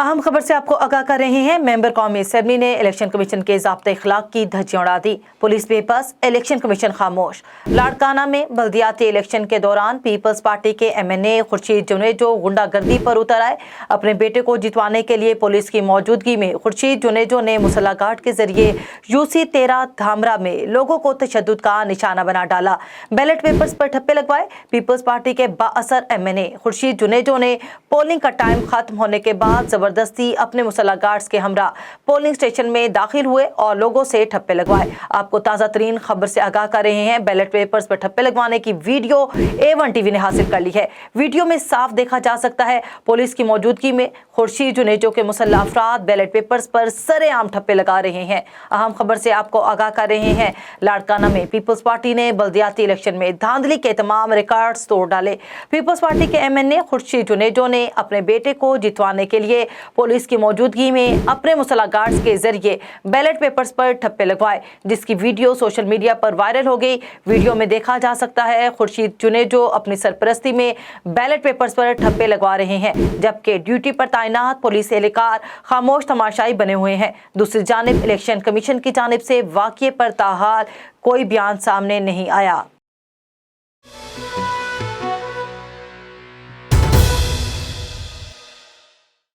अहम खबर से आपको आगाह कर रहे हैं। मेंबर कौमी असेंबली ने इलेक्शन कमीशन के ज़ाब्ते इखलाक की धज्जियां उड़ा दी। पुलिस बेबस, इलेक्शन कमीशन खामोश। लाड़काना में बल्दियाती इलेक्शन के दौरान पीपल्स पार्टी के MNA खुर्शीद जुनेजो गुंडागर्दी पर उतर आए। अपने बेटे को जितवाने के लिए पुलिस की मौजूदगी में खुर्शीद जुनेजो ने मुसल्ला गार्ड के जरिए UC13 धामरा में लोगों को तशद्दुद का निशाना बना डाला। बैलेट पेपर्स पर ठप्पे लगवाए। पीपल्स पार्टी के बाअसर MNA खुर्शीद जुनेजो ने पोलिंग का टाइम खत्म होने के बाद जबरदस्ती अपने मुसल्ला गार्ड्स के हमरा पोलिंग स्टेशन में दाखिल हुए और लोगों से ठप्पे लगवाए। आपको ताज़ा तरीन खबर से आगाह कर रहे हैं। बैलेट पेपर्स पर ठप्पे लगवाने की वीडियो A1 TV ने हासिल कर ली है। वीडियो में साफ देखा जा सकता है पुलिस की मौजूदगी में खुर्शीद जुनेजो के मुसल्ला अफराद बैलेट पेपर्स पर सरेआम ठप्पे लगा रहे हैं। अहम खबर से आपको आगाह कर रहे हैं। लाड़काना में पीपल्स पार्टी ने बल्दियाती इलेक्शन में धांधली के तमाम रिकॉर्ड्स तोड़ डाले। पीपल्स पार्टी के MNA खुर्शीद जुनेजो ने अपने बेटे को जितवाने के लिए पुलिस की मौजूदगी में अपने मुसल्ला गार्ड्स के जरिए बैलेट पेपर्स पर ठप्पे लगवाए, जिसकी वीडियो सोशल मीडिया पर वायरल हो गई। वीडियो में देखा जा सकता है खुर्शीद जुनेजो अपनी सरपरस्ती में बैलेट पेपर्स पर ठप्पे लगवा रहे हैं, जबकि ड्यूटी पर तैनात पुलिस एहलकार खामोश तमाशाई बने हुए हैं। दूसरी जानिब इलेक्शन कमीशन की जानिब से वाक़ये पर ताहाल कोई बयान सामने नहीं आया।